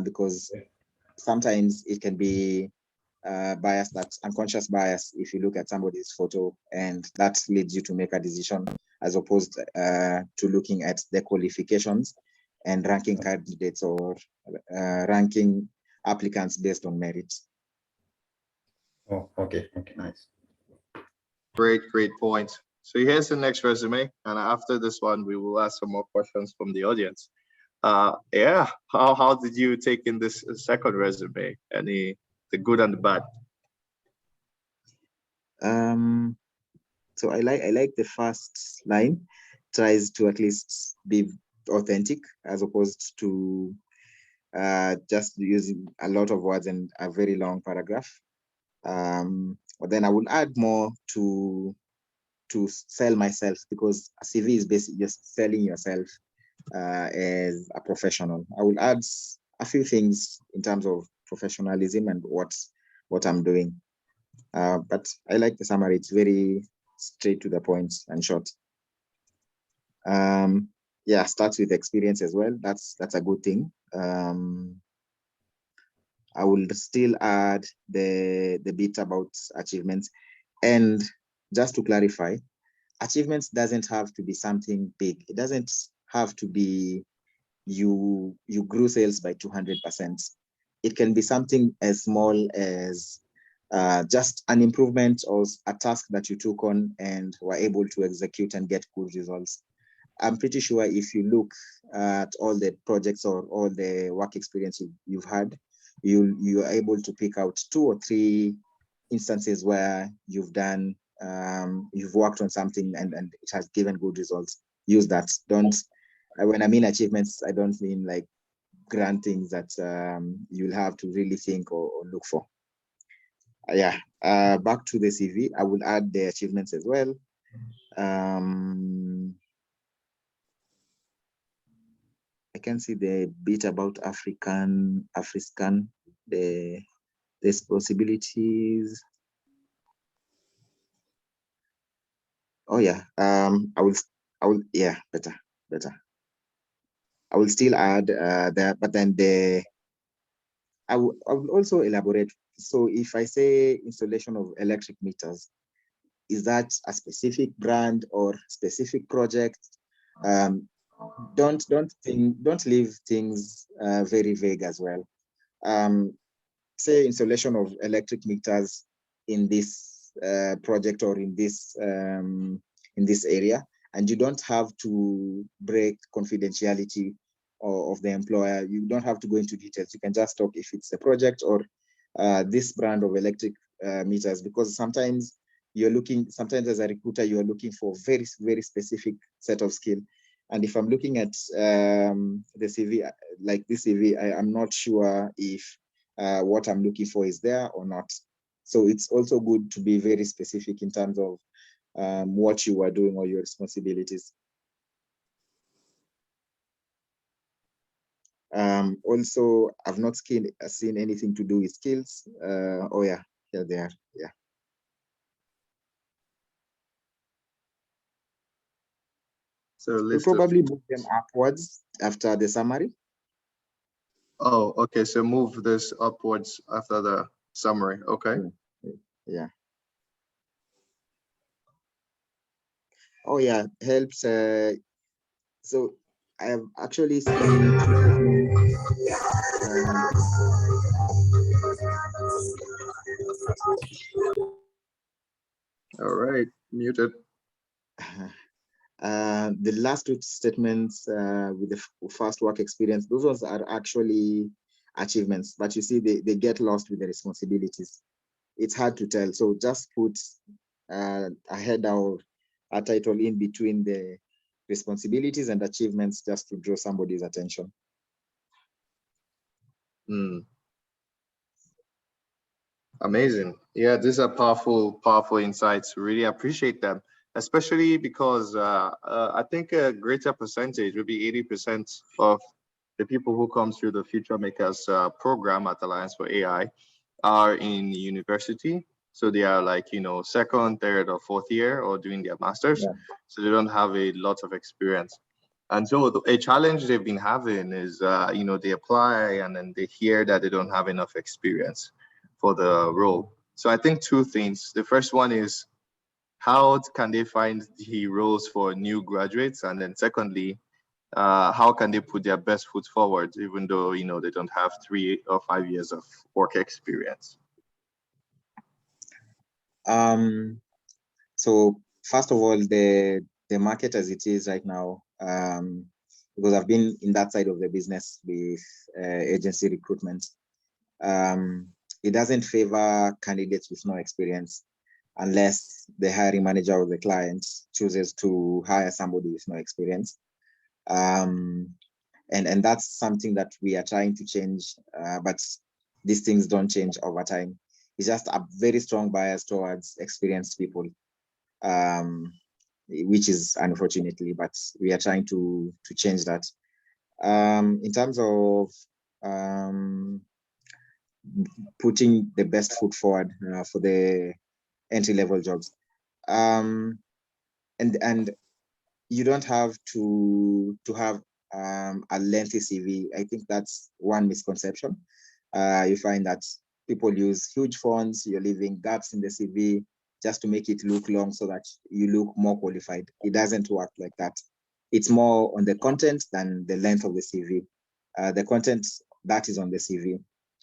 because sometimes it can be bias, that's unconscious bias, if you look at somebody's photo, and that leads you to make a decision as opposed to looking at their qualifications and ranking candidates or ranking applicants based on merit. Oh, okay, nice. Great point. So here's the next resume, and after this one, we will ask some more questions from the audience. Yeah, how did you take in this second resume? The good and the bad? So I like the first line, tries to at least be authentic as opposed to just using a lot of words and a very long paragraph. But then I will add more to sell myself, because a CV is basically just selling yourself as a professional. I will add a few things in terms of professionalism and what I'm doing. But I like the summary. It's very straight to the point and short. Yeah, starts with experience as well. That's a good thing. I will still add the bit about achievements. And just to clarify, achievements doesn't have to be something big. It doesn't have to be you grew sales by 200%. It can be something as small as just an improvement or a task that you took on and were able to execute and get good results. I'm pretty sure if you look at all the projects or all the work experience you've had, you are able to pick out 2 or 3 instances where you've done, you've worked on something and it has given good results. Use that. Don't, when I mean achievements, I don't mean like grand things that you'll have to really think or look for. Yeah, back to the CV, I will add the achievements as well. I can see the bit about African, the responsibilities. Oh yeah, I will, yeah, better. I will still add that, but then I will also elaborate. So if I say installation of electric meters, is that a specific brand or specific project? Don't leave things very vague as well. Say installation of electric meters in this project or in this area, and you don't have to break confidentiality of the employer. You don't have to go into details. You can just talk if it's a project or this brand of electric meters, because sometimes sometimes as a recruiter, you are looking for very, very specific set of skill. And if I'm looking at the CV, like this CV, I'm not sure if what I'm looking for is there or not. So it's also good to be very specific in terms of what you are doing or your responsibilities. Also, I've not seen anything to do with skills. Oh yeah, here they are, yeah. So we'll probably move them upwards after the summary. Oh, okay. So move this upwards after the summary. Okay. Yeah. Oh yeah, helps. So I have actually seen all right, muted. The last 2 statements with the first work experience, those ones are actually achievements, but you see they get lost with the responsibilities. It's hard to tell. So just put a header or a title in between the responsibilities and achievements just to draw somebody's attention. Amazing. Yeah, these are powerful insights. Really appreciate them, especially because I think a greater percentage would be 80% of the people who come through the FutureMakers program at Alliance for AI are in university. So they are like, second, third, or fourth year or doing their master's. Yeah. So they don't have a lot of experience. And so a challenge they've been having is, they apply and then they hear that they don't have enough experience for the role. So I think two things. The first one is, how can they find the roles for new graduates? And then secondly, how can they put their best foot forward, even though, they don't have 3 or 5 years of work experience? So first of all, the market as it is right now, because I've been in that side of the business with agency recruitment, it doesn't favor candidates with no experience unless the hiring manager or the client chooses to hire somebody with no experience. And that's something that we are trying to change, but these things don't change over time. It's just a very strong bias towards experienced people, which is unfortunately, but we are trying to change that. In terms of putting the best foot forward for the entry-level jobs, and you don't have to have a lengthy CV. I think that's one misconception. You find that people use huge fonts, you're leaving gaps in the CV just to make it look long so that you look more qualified. It doesn't work like that. It's more on the content than the length of the CV. The content, that is on the CV.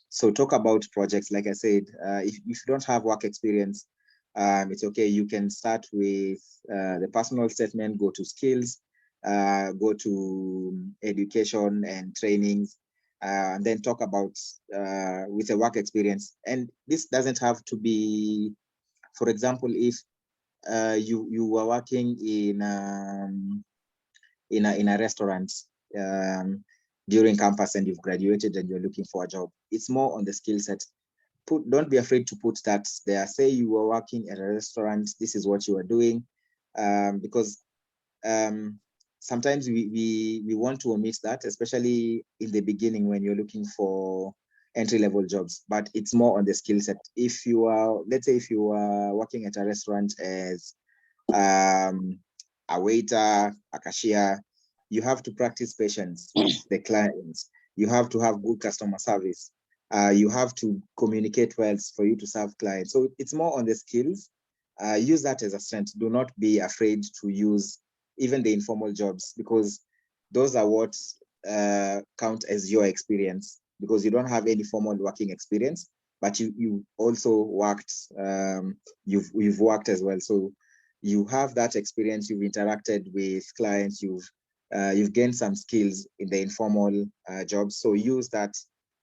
So talk about projects. Like I said, if you don't have work experience, it's okay. You can start with the personal statement, go to skills, go to education and trainings, and then talk about with a work experience. And this doesn't have to be, for example, if you were working in a restaurant during campus and you've graduated and you're looking for a job, it's more on the skill set. Don't be afraid to put that there. Say you were working at a restaurant, this is what you are doing, because sometimes we want to omit that, especially in the beginning when you're looking for entry-level jobs, but it's more on the skill set. If you are, let's say if you are working at a restaurant as a waiter, a cashier, you have to practice patience with the clients. You have to have good customer service. You have to communicate well for you to serve clients. So it's more on the skills. Use that as a strength. Do not be afraid to use even the informal jobs, because those are what count as your experience, because you don't have any formal working experience, but you also worked, you've worked as well. So you have that experience, you've interacted with clients, you've gained some skills in the informal jobs. So use that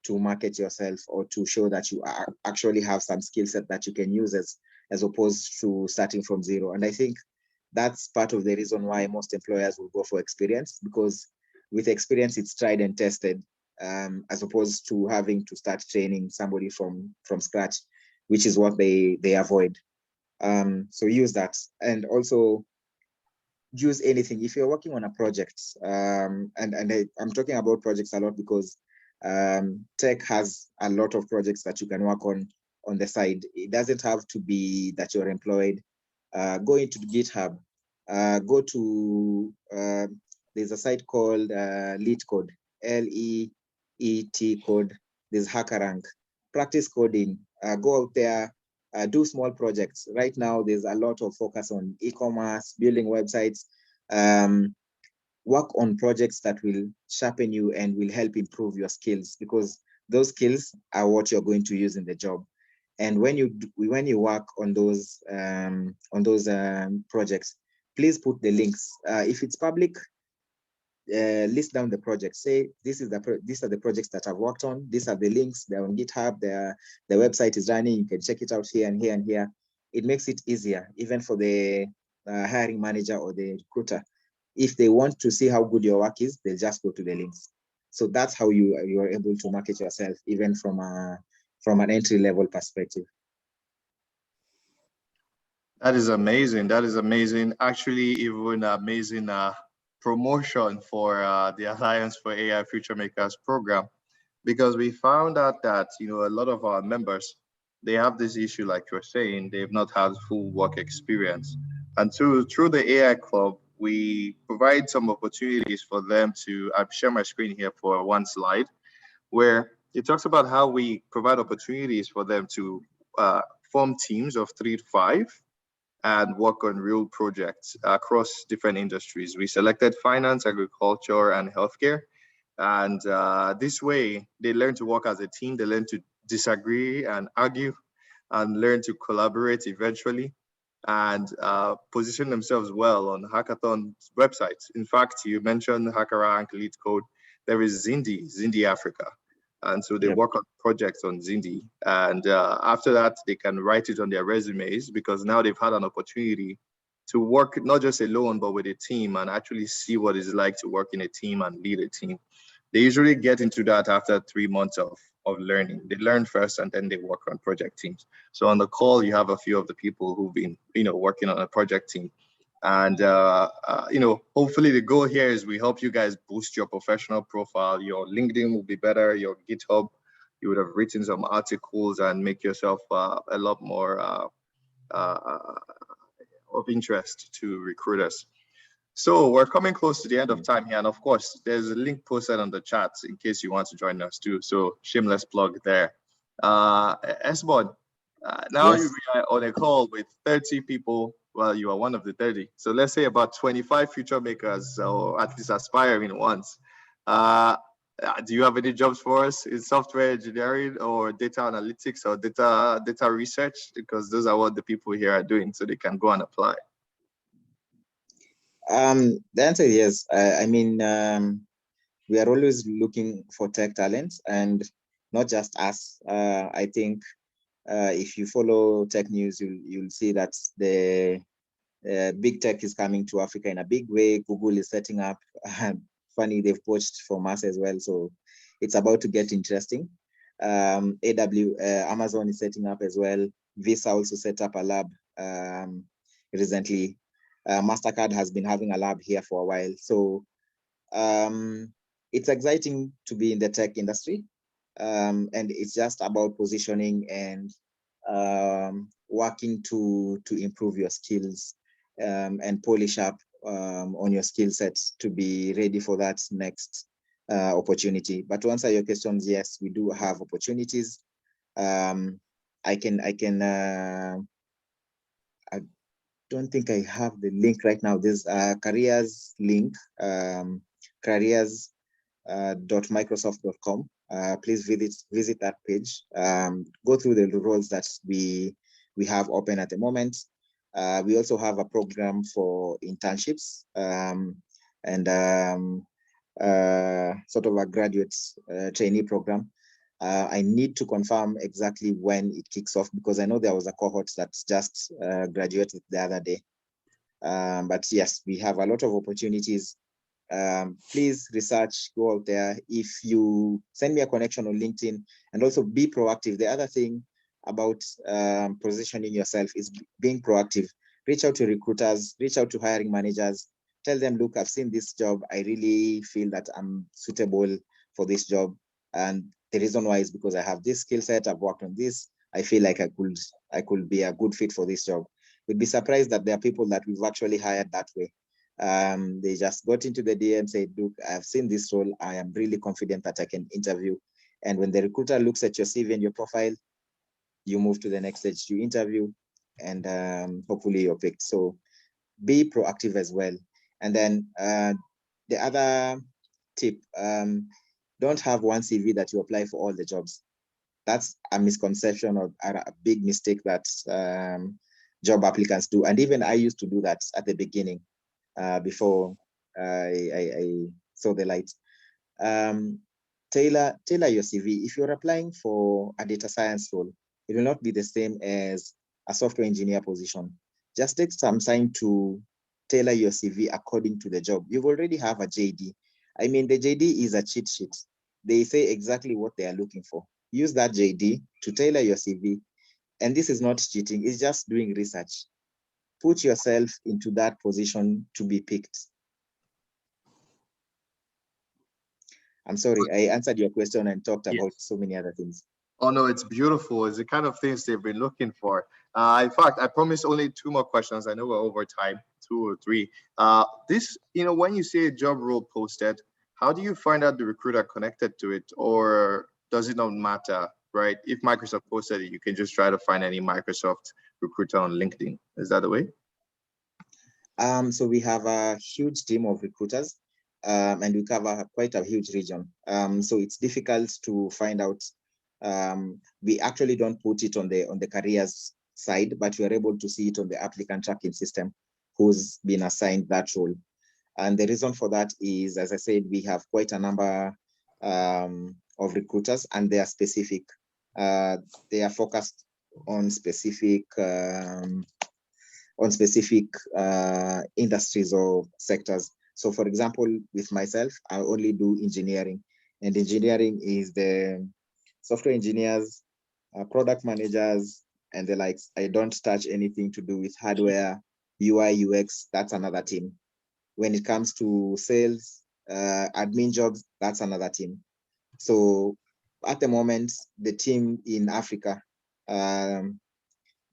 to market yourself or to show that you actually have some skill set that you can use as opposed to starting from zero. And I think that's part of the reason why most employers will go for experience, because with experience, it's tried and tested, as opposed to having to start training somebody from scratch, which is what they avoid. So use that. And also use anything. If you're working on a project, and I'm talking about projects a lot because tech has a lot of projects that you can work on the side. It doesn't have to be that you're employed. Go into GitHub, go to, there's a site called LeetCode, LEET code. There's HackerRank. Practice coding, go out there, do small projects. Right now, there's a lot of focus on e-commerce, building websites. Work on projects that will sharpen you and will help improve your skills, because those skills are what you're going to use in the job. And when you work on those projects, please put the links. If it's public, list down the projects. Say these are the projects that I've worked on. These are the links. They're on GitHub. The website is running. You can check it out here and here and here. It makes it easier, even for the hiring manager or the recruiter. If they want to see how good your work is, they just go to the links. So that's how you are able to market yourself, even from an entry-level perspective. That is amazing. That is amazing. Actually, even amazing promotion for the Alliance for AI FutureMakers program, because we found out that, you know, a lot of our members, they have this issue, like you're saying, they've not had full work experience. And through the AI Club, we provide some opportunities for them to, I'll share my screen here for one slide, where it talks about how we provide opportunities for them to form teams of 3 to 5 and work on real projects across different industries. We selected finance, agriculture, and healthcare. And this way, they learn to work as a team, they learn to disagree and argue, and learn to collaborate eventually, and position themselves well on hackathon websites. In fact, you mentioned HackerRank, LeetCode. There is Zindi Africa. And so they work on projects on Zindi. And after that, they can write it on their resumes, because now they've had an opportunity to work not just alone, but with a team, and actually see what it's like to work in a team and lead a team. They usually get into that after 3 months of learning. They learn first, and then they work on project teams. So on the call, you have a few of the people who've been, you know, working on a project team. And, you know, hopefully the goal here is we help you guys boost your professional profile. Your LinkedIn will be better, your GitHub, you would have written some articles and make yourself a lot more of interest to recruiters. So we're coming close to the end of time here. And of course, there's a link posted on the chat in case you want to join us too. So shameless plug there. Esbon, now Yes. you are on a call with 30 people. Well, you are one of the 30. So let's say about 25 future makers, or at least aspiring ones. Do you have any jobs for us in software engineering or data analytics or data research? Because those are what the people here are doing, so they can go and apply. The answer is yes. I mean, we are always looking for tech talent, and not just us. I think if you follow tech news, you'll see that the big tech is coming to Africa in a big way. Google is setting up. Funny, they've poached from us as well, so it's about to get interesting. Amazon is setting up as well. Visa also set up a lab recently. MasterCard has been having a lab here for a while. So it's exciting to be in the tech industry. And it's just about positioning and working to improve your skills and polish up on your skill sets to be ready for that next opportunity. But to answer your questions, yes, we do have opportunities. I don't think I have the link right now. There's a careers link, careers.microsoft.com. Please visit that page. Go through the roles that we have open at the moment. We also have a program for internships and sort of a graduate trainee program. I need to confirm exactly when it kicks off, because I know there was a cohort that just graduated the other day. But yes, we have a lot of opportunities. Please research, go out there. If you send me a connection on LinkedIn, and also be proactive. The other thing about positioning yourself is being proactive. Reach out to recruiters, reach out to hiring managers, tell them, look, I've seen this job. I really feel that I'm suitable for this job. And the reason why is because I have this skill set, I've worked on this. I feel like I could be a good fit for this job. We'd be surprised that there are people that we've actually hired that way. They just got into the DM, said, look, I've seen this role. I am really confident that I can interview. And when the recruiter looks at your CV and your profile, you move to the next stage, you interview, and hopefully you're picked. So be proactive as well. And then the other tip, don't have one CV that you apply for all the jobs. That's a misconception or a big mistake that job applicants do. And even I used to do that at the beginning before I saw the light. Tailor your CV. If you're applying for a data science role, it will not be the same as a software engineer position. Just take some time to tailor your CV according to the job. You already have a JD. I mean, the JD is a cheat sheet. They say exactly what they are looking for. Use that JD to tailor your CV. And this is not cheating, it's just doing research. Put yourself into that position to be picked. I'm sorry, I answered your question and talked about so many other things. Oh no, it's beautiful. It's the kind of things they've been looking for. In fact, I promise only 2 more questions. I know we're over time, 2 or 3. This, when you see a job role posted, how do you find out the recruiter connected to it, or does it not matter, right? If Microsoft posted it, you can just try to find any Microsoft recruiter on LinkedIn. Is that the way? So we have a huge team of recruiters, and we cover quite a huge region. So it's difficult to find out. We actually don't put it on the careers side, but we are able to see it on the applicant tracking system, who's been assigned that role. And the reason for that is, as I said, we have quite a number of recruiters, and they are specific. They are focused on specific industries or sectors. So for example, with myself, I only do engineering, and engineering is the software engineers, product managers, and the likes. I don't touch anything to do with hardware, UI, UX, that's another team. When it comes to sales, admin jobs, that's another team. So at the moment, the team in Africa, the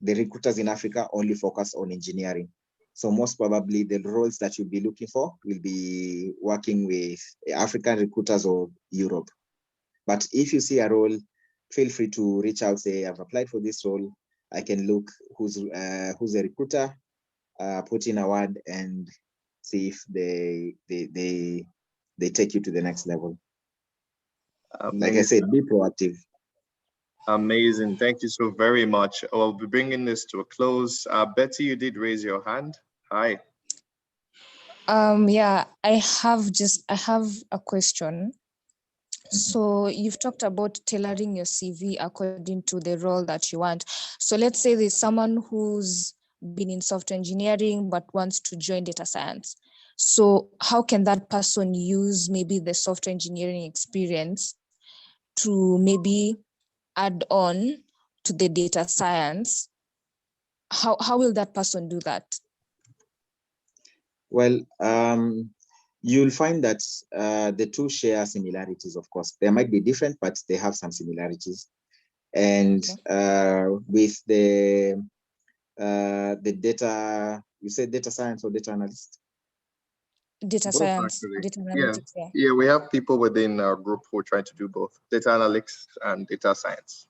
recruiters in Africa only focus on engineering. So most probably the roles that you'll be looking for will be working with African recruiters or Europe. But if you see a role, feel free to reach out, say, I've applied for this role. I can look who's a recruiter, put in a word and see if they take you to the next level. Amazing. Like I said, be proactive. Amazing. Thank you so very much. I'll be bringing this to a close. Betty, you did raise your hand. Hi. Yeah, I have a question. So you've talked about tailoring your CV according to the role that you want. So let's say there's someone who's been in software engineering but wants to join data science. So how can that person use maybe the software engineering experience to maybe add on to the data science? How will that person do that? Well, you'll find that the two share similarities, of course. They might be different, but they have some similarities. And with the data, you said data science or data analyst? Data Both, science, actually. data analytics, Yeah, we have people within our group who are trying to do both, data analytics and data science.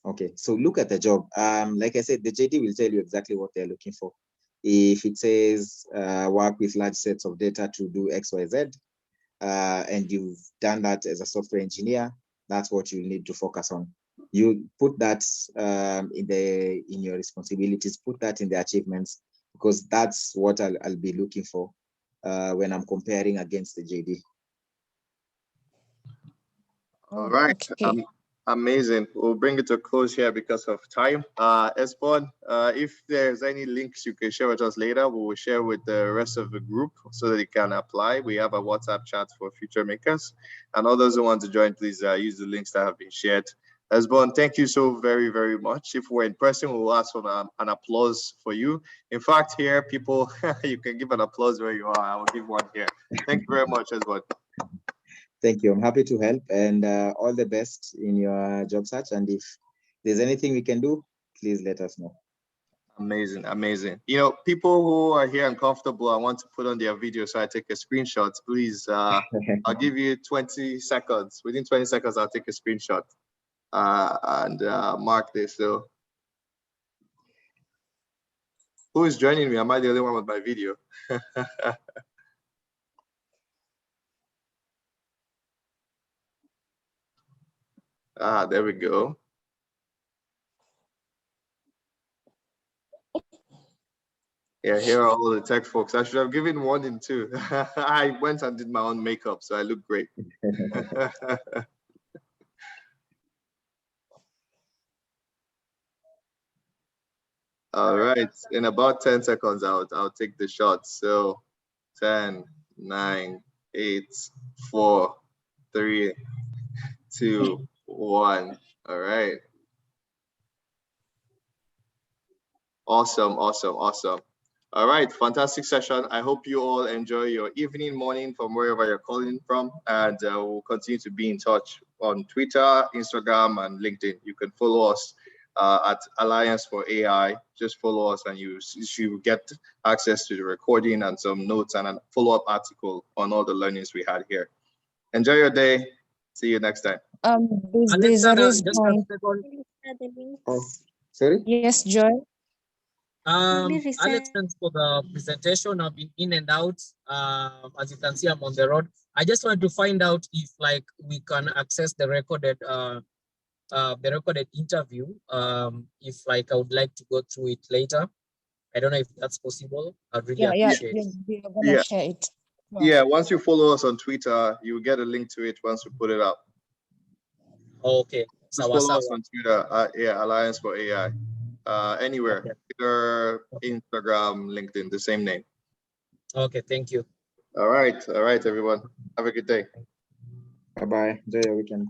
Okay, so look at the job. Like I said, the JD will tell you exactly what they're looking for. If it says work with large sets of data to do X, Y, Z, and you've done that as a software engineer, that's what you need to focus on. You put that in your responsibilities, put that in the achievements, because that's what I'll be looking for when I'm comparing against the JD. All right. Okay. Amazing. We'll bring it to a close here because of time. Esbon, if there's any links you can share with us later, we will share with the rest of the group so that they can apply. We have a WhatsApp chat for FutureMakers. And all those who want to join, please use the links that have been shared. Esbon, thank you so very, very much. If we're in person, we'll ask for an applause for you. In fact, here, people, you can give an applause where you are. I will give one here. Thank you very much, Esbon. Thank you. I'm happy to help, and all the best in your job search. And if there's anything we can do, please let us know. Amazing, amazing. People who are here uncomfortable, I want to put on their video so I take a screenshot. Please, I'll give you 20 seconds. Within 20 seconds, I'll take a screenshot and mark this. So, who is joining me? Am I the only one with my video? There we go. Yeah, here are all the tech folks. I should have given 1 and 2. I went and did my own makeup, so I look great. All right, in about 10 seconds, I'll take the shot. So 10, 9, 8, 4, 3, 2, 1. All right. Awesome, awesome, awesome. All right, fantastic session. I hope you all enjoy your evening, morning from wherever you're calling from, and we'll continue to be in touch on Twitter, Instagram, and LinkedIn. You can follow us at Alliance4ai. Just follow us and you get access to the recording and some notes and a follow-up article on all the learnings we had here. Enjoy your day. See you next time. There's a response. Oh, sorry? Yes, Joy. Alex, thanks for the presentation. I've been in and out. As you can see, I'm on the road. I just wanted to find out if we can access the recorded interview. If I would like to go through it later. I don't know if that's possible. I'd really appreciate it. We're gonna share it. Yeah, once you follow us on Twitter, you will get a link to it once we put it up. Okay. Just follow us on Twitter, Alliance4ai. Anywhere, Twitter, Instagram, LinkedIn, the same name. Okay, thank you. All right, everyone. Have a good day. Bye-bye. Enjoy your weekend.